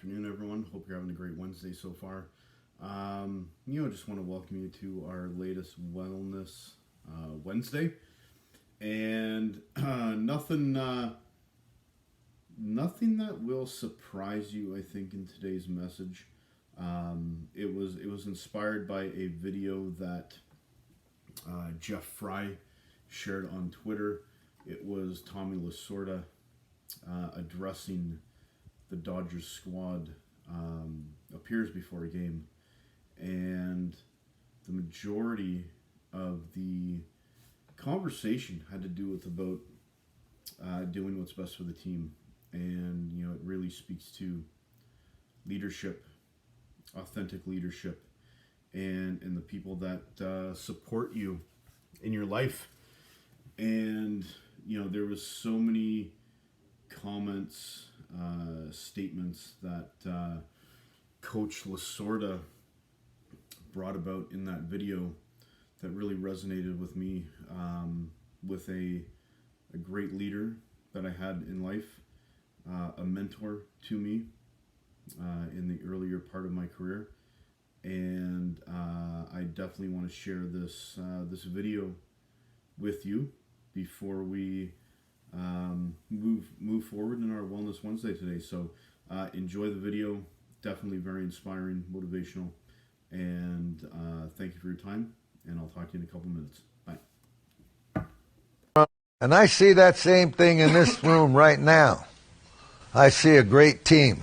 afternoon, everyone. Hope you're having a great Wednesday so far. Just want to welcome you to our latest Wellness Wednesday, and nothing that will surprise you. I think in today's message, it was inspired by a video that Jeff Fry shared on Twitter. It was Tommy Lasorda addressing the Dodgers squad appears before a game, and the majority of the conversation had to do with about doing what's best for the team, and it really speaks to leadership, authentic leadership, and the people that support you in your life. And there was so many comments, statements that Coach Lasorda brought about in that video that really resonated with me, with a great leader that I had in life, a mentor to me in the earlier part of my career. And I definitely want to share this video with you before we move forward in our Wellness Wednesday today. So enjoy the video. Definitely very inspiring, motivational, and thank you for your time, and I'll talk to you in a couple minutes. Bye. And I see that same thing in this room right now. I see a great team.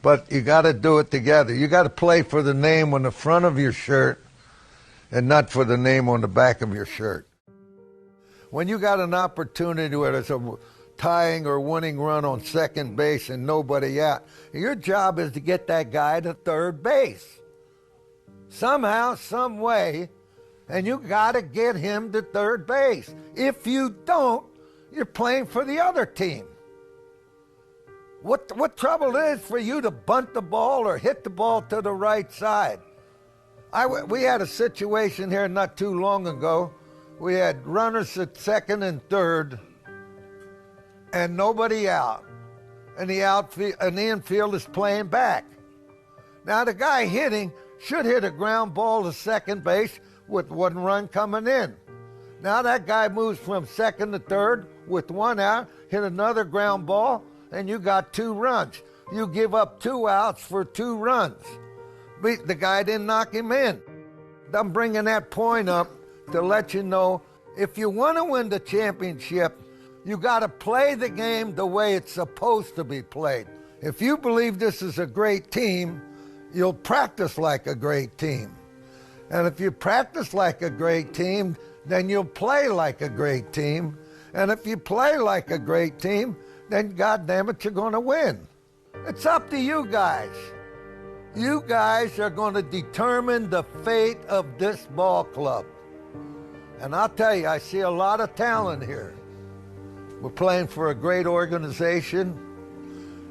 But you got to do it together. You got to play for the name on the front of your shirt and not for the name on the back of your shirt. When you got an opportunity where there's a tying or winning run on second base and nobody out, your job is to get that guy to third base. Somehow, some way, and you got to get him to third base. If you don't, you're playing for the other team. What trouble is for you to bunt the ball or hit the ball to the right side? We had a situation here not too long ago. We had runners at second and third, and nobody out. And the infield is playing back. Now the guy hitting should hit a ground ball to second base with one run coming in. Now that guy moves from second to third with one out, hit another ground ball, and you got 2 runs. You give up 2 outs for 2 runs. The guy didn't knock him in. I'm bringing that point up to let you know, if you want to win the championship, you got to play the game the way it's supposed to be played. If you believe this is a great team, you'll practice like a great team. And if you practice like a great team, then you'll play like a great team. And if you play like a great team, then goddamn it, you're going to win. It's up to you guys. You guys are going to determine the fate of this ball club. And I'll tell you, I see a lot of talent here. We're playing for a great organization.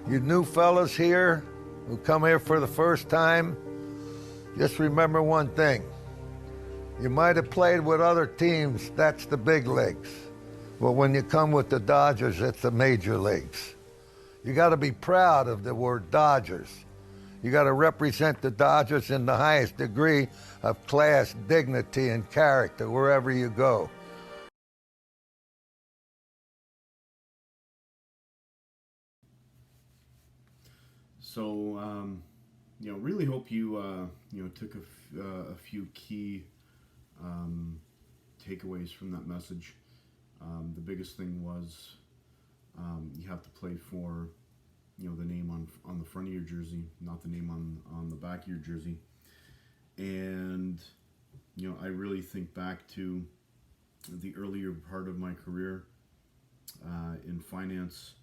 You new fellas here who come here for the first time, just remember one thing. You might have played with other teams, that's the big leagues. But when you come with the Dodgers, it's the major leagues. You got to be proud of the word Dodgers. You got to represent the Dodgers in the highest degree of class, dignity, and character wherever you go. So, really hope you, took a few key takeaways from that message. The biggest thing was you have to play for, the name on the front of your jersey, not the name on the back of your jersey. And, I really think back to the earlier part of my career in finance,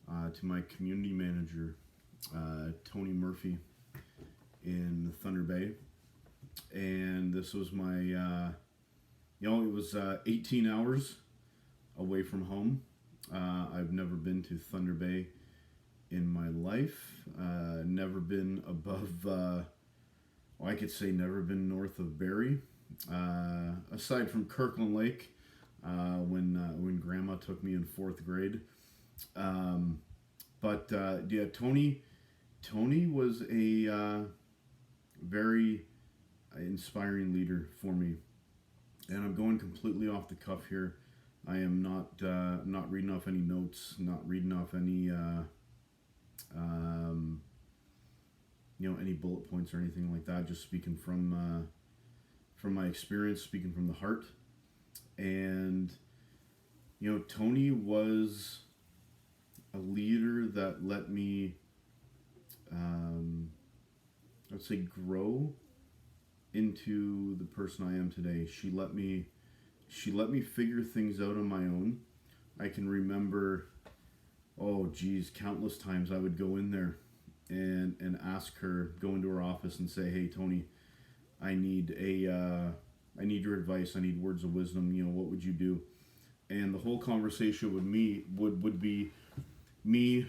to my community manager, Tony Murphy in Thunder Bay. And this was my, it was 18 hours away from home. I've never been to Thunder Bay in my life. Never been above, I could say never been north of Barrie. Aside from Kirkland Lake, when Grandma took me in 4th grade. Tony, Tony was a very inspiring leader for me, and I'm going completely off the cuff here. I am not reading off any notes, not reading off any um, any bullet points or anything like that. Just speaking from my experience, speaking from the heart. And Tony was a leader that let me, I would say, grow into the person I am today. She let me figure things out on my own. I can remember, oh geez, countless times I would go in there and ask her, go into her office and say, hey Tony, I need I need your advice. I need words of wisdom. What would you do? And the whole conversation would be me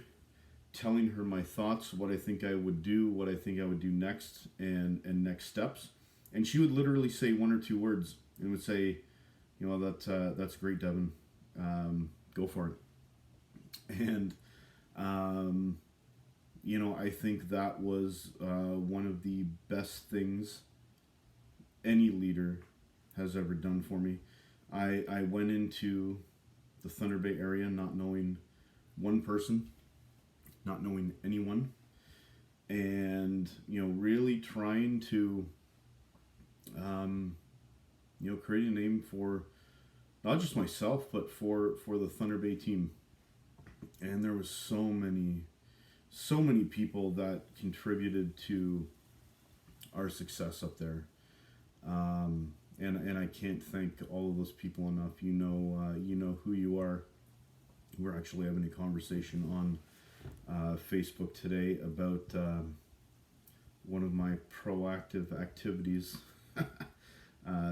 telling her my thoughts, what I think I would do, what I think I would do next, and next steps. And she would literally say one or two words and would say, that's great, Devin. Go for it. And I think that was one of the best things any leader has ever done for me. I went into the Thunder Bay area not knowing one person, not knowing anyone, and really trying to create a name for not just myself but for the Thunder Bay team. And there was so many people that contributed to our success up there. And I can't thank all of those people enough. You know who you are. We're actually having a conversation on Facebook today about one of my proactive activities,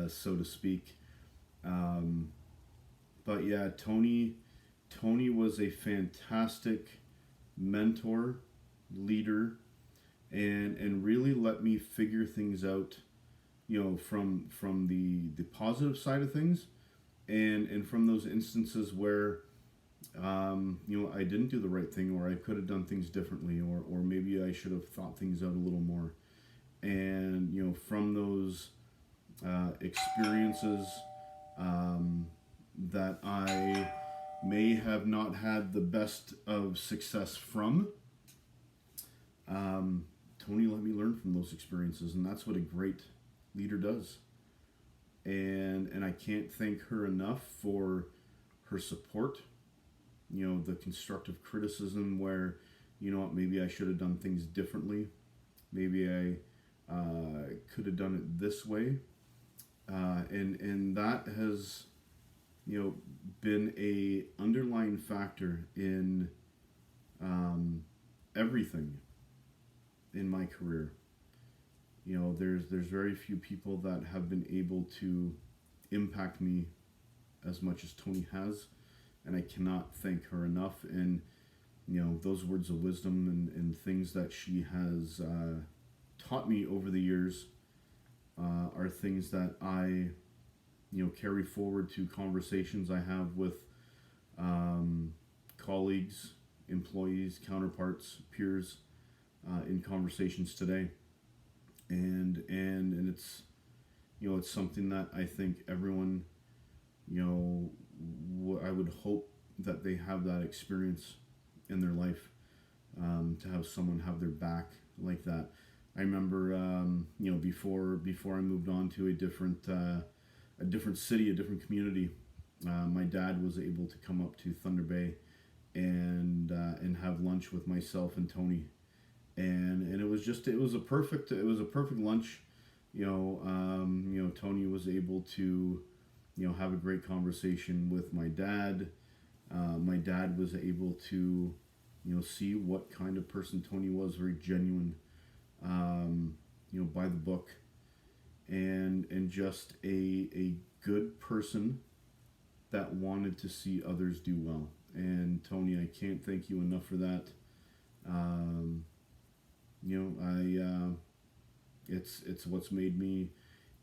so to speak. But yeah, Tony was a fantastic mentor, leader, and really let me figure things out, from the positive side of things, and from those instances where I didn't do the right thing, or I could have done things differently, or maybe I should have thought things out a little more. And from those experiences that I may have not had the best of success from, Tony let me learn from those experiences, and that's what a great leader does. And I can't thank her enough for her support, the constructive criticism where, maybe I should have done things differently, maybe I could have done it this way, and that has been a underlying factor in everything in my career. There's very few people that have been able to impact me as much as Tony has, and I cannot thank her enough. And those words of wisdom and things that she has taught me over the years are things that I carry forward to conversations I have with colleagues, employees, counterparts, peers in conversations today. And it's it's something that I think everyone I would hope that they have that experience in their life, to have someone have their back like that. I remember before I moved on to a different city, a different community, my dad was able to come up to Thunder Bay and have lunch with myself and Tony. And it was a perfect lunch. Tony was able to have a great conversation with my dad. My dad was able to see what kind of person Tony was, very genuine, by the book, and just a good person that wanted to see others do well. And Tony, I can't thank you enough for that. It's what's made me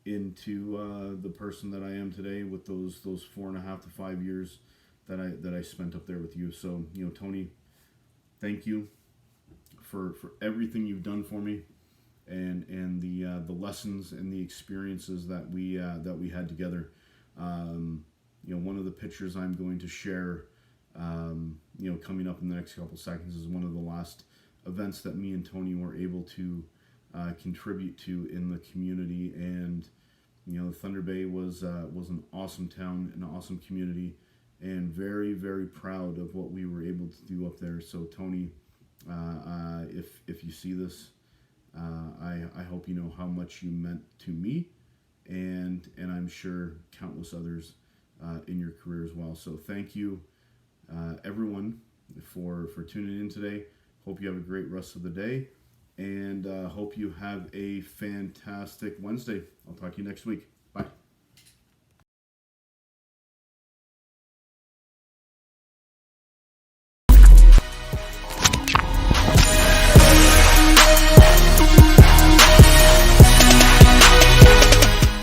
into the person that I am today, with those 4.5 to 5 years that I spent up there with you. So Tony, thank you for everything you've done for me, and the lessons and the experiences that we had together. One of the pictures I'm going to share, coming up in the next couple seconds, is one of the last events that me and Tony were able to contribute to in the community. And Thunder Bay was an awesome town, an awesome community, and very, very proud of what we were able to do up there. So Tony, if you see this, I hope you know how much you meant to me, and I'm sure countless others in your career as well. So thank you, everyone, for tuning in today. Hope you have a great rest of the day, and hope you have a fantastic Wednesday. I'll talk to you next week.